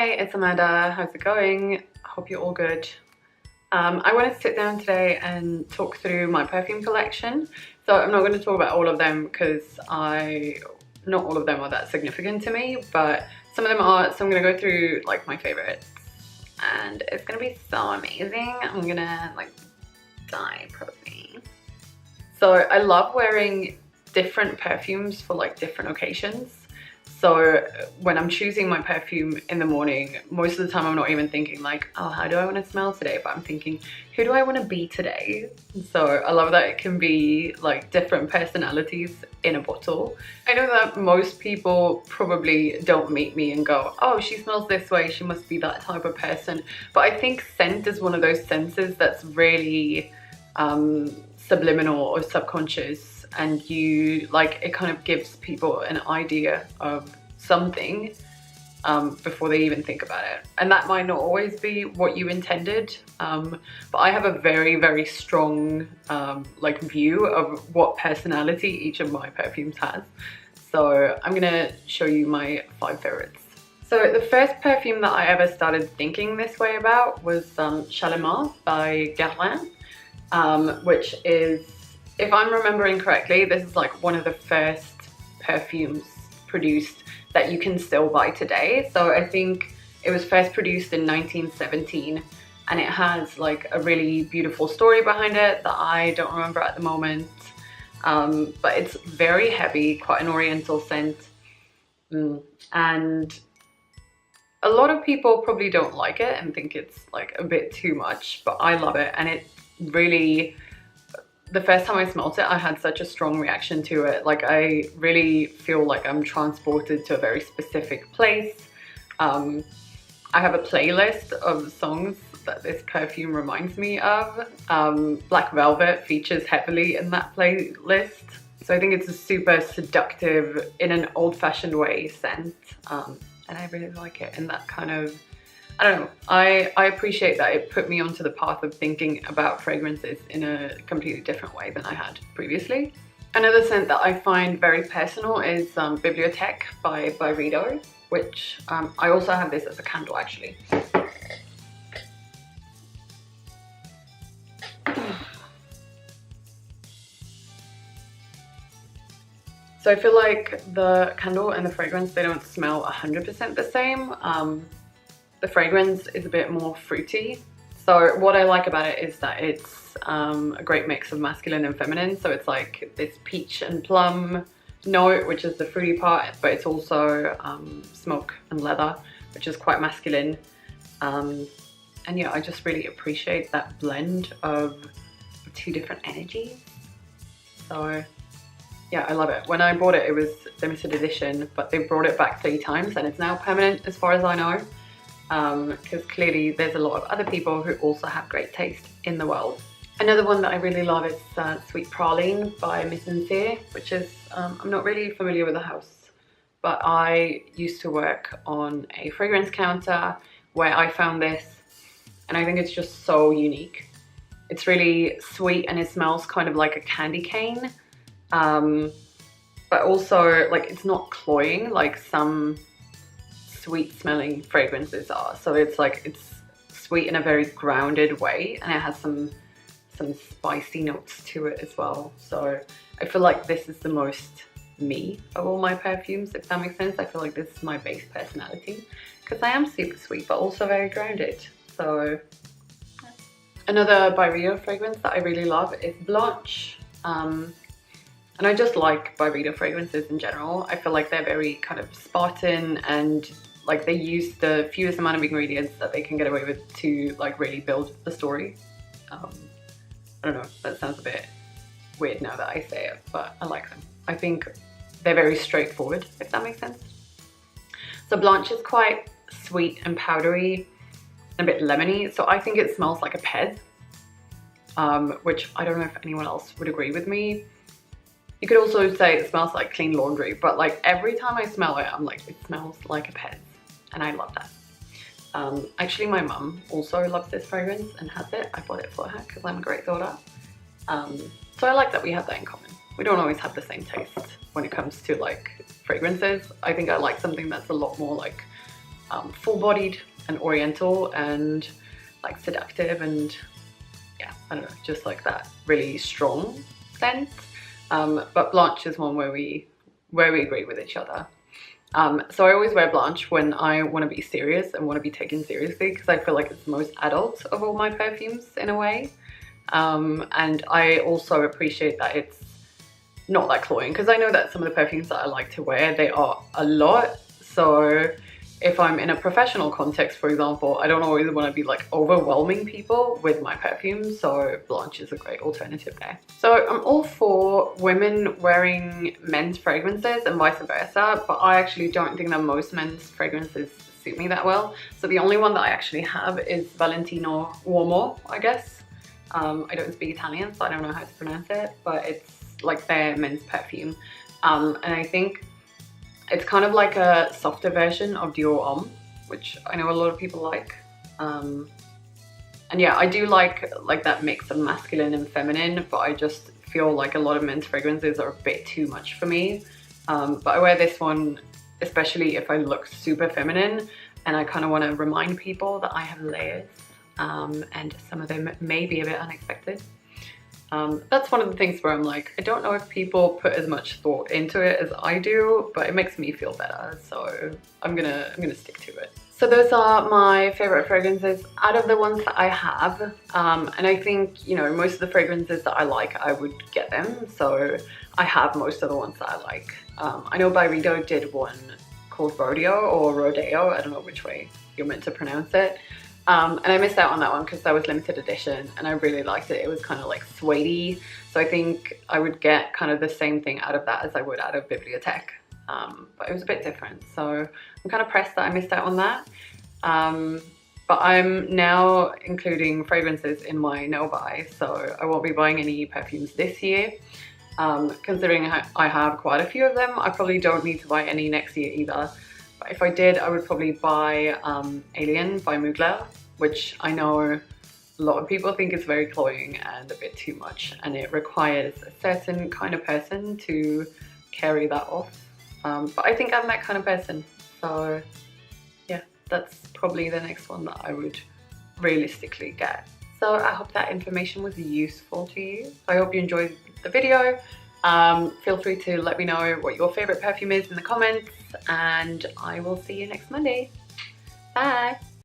Hi, it's Amanda. How's it going? Hope you're all good. I want to sit down today and talk through my perfume collection. So I'm not going to talk about all of them because not all of them are that significant to me, but some of them are. So I'm going to go through like my favorites and it's going to be so amazing. I'm going to like die probably. So I love wearing different perfumes for like different occasions. So when I'm choosing my perfume in the morning, most of the time I'm not even thinking like, oh, how do I want to smell today? But I'm thinking, who do I want to be today? So I love that it can be like different personalities in a bottle. I know that most people probably don't meet me and go, oh, she smells this way, she must be that type of person. But I think scent is one of those senses that's really subliminal or subconscious, and you like it kind of gives people an idea of something before they even think about it, and that might not always be what you intended, but I have a very strong like view of what personality each of my perfumes has. So I'm gonna show you my 5 favorites. So the first perfume that I ever started thinking this way about was Shalimar by Guerlain, which is, if I'm remembering correctly, this is like one of the first perfumes produced that you can still buy today. So I think it was first produced in 1917 and it has like a really beautiful story behind it that I don't remember at the moment. But it's very heavy, quite an oriental scent. And a lot of people probably don't like it and think it's like a bit too much, but I love it. And it really, the first time I smelt it, I had such a strong reaction to it. Like I really feel like I'm transported to a very specific place. I have a playlist of songs that this perfume reminds me of. Black Velvet features heavily in that playlist. So I think it's a super seductive, in an old-fashioned way, scent. And I really like it in that kind of, I don't know, I appreciate that it put me onto the path of thinking about fragrances in a completely different way than I had previously. Another scent that I find very personal is Bibliothèque by Byredo, which I also have this as a candle actually. So I feel like the candle and the fragrance, they don't smell 100% the same. The fragrance is a bit more fruity. So what I like about it is that it's a great mix of masculine and feminine. So it's like this peach and plum note, which is the fruity part, but it's also smoke and leather, which is quite masculine. And yeah, I just really appreciate that blend of 2 different energies. So yeah, I love it. When I bought it, it was limited edition, but they brought it back 3 times and it's now permanent as far as I know. Because clearly there's a lot of other people who also have great taste in the world. Another one that I really love is Sweet Praline by Miss Sincere, which is, I'm not really familiar with the house, but I used to work on a fragrance counter where I found this, and I think it's just so unique. It's really sweet and it smells kind of like a candy cane, but also like it's not cloying like some sweet smelling fragrances are. So it's like, it's sweet in a very grounded way, and it has some spicy notes to it as well. So I feel like this is the most me of all my perfumes, if that makes sense. I feel like this is my base personality because I am super sweet but also very grounded. So another Byredo fragrance that I really love is Blanche. And I just like Byredo fragrances in general. I feel like they're very kind of Spartan, and like they use the fewest amount of ingredients that they can get away with to like really build the story. I don't know, that sounds a bit weird now that I say it, but I like them. I think they're very straightforward, if that makes sense. So Blanche is quite sweet and powdery and a bit lemony. So I think it smells like a Pez, which I don't know if anyone else would agree with me. You could also say it smells like clean laundry, but like every time I smell it, I'm like, it smells like a Pez, and I love that. Actually, my mum also loves this fragrance and has it. I bought it for her because I'm a great daughter. So I like that we have that in common. We don't always have the same taste when it comes to like fragrances. I think I like something that's a lot more like full-bodied and oriental and like seductive, and yeah, I don't know, just like that really strong scent. But Blanche is one where we agree with each other. So I always wear Blanche when I want to be serious and want to be taken seriously, because I feel like it's the most adult of all my perfumes in a way. And I also appreciate that it's not that cloying, because I know that some of the perfumes that I like to wear, they are a lot. So if I'm in a professional context, for example, I don't always want to be like overwhelming people with my perfume, so Blanche is a great alternative there. So I'm all for women wearing men's fragrances and vice versa, but I actually don't think that most men's fragrances suit me that well. So the only one that I actually have is Valentino Uomo, I guess. I don't speak Italian, so I don't know how to pronounce it, but it's like their men's perfume. And I think it's kind of like a softer version of Dior Homme, which I know a lot of people like. And yeah, I do like that mix of masculine and feminine, but I just feel like a lot of men's fragrances are a bit too much for me. But I wear this one, especially if I look super feminine and I kind of want to remind people that I have layers, and some of them may be a bit unexpected. That's one of the things where I'm like, I don't know if people put as much thought into it as I do, but it makes me feel better, so I'm gonna stick to it. So those are my favorite fragrances out of the ones that I have, and I think, you know, most of the fragrances that I like, I would get them, so I have most of the ones that I like. I know Byredo did one called Rodeo or Rodeo, I don't know which way you're meant to pronounce it. And I missed out on that one because that was limited edition and I really liked it. It was kind of like suede-y, so I think I would get kind of the same thing out of that as I would out of Bibliothèque, but it was a bit different, so I'm kind of pressed that I missed out on that. But I'm now including fragrances in my no buy, so I won't be buying any perfumes this year. Considering I have quite a few of them, I probably don't need to buy any next year either. But if I did, I would probably buy Alien by Mugler, which I know a lot of people think is very cloying and a bit too much, and it requires a certain kind of person to carry that off. But I think I'm that kind of person, so yeah, that's probably the next one that I would realistically get. So I hope that information was useful to you. I hope you enjoyed the video. Feel free to let me know what your favorite perfume is in the comments, and I will see you next Monday. Bye!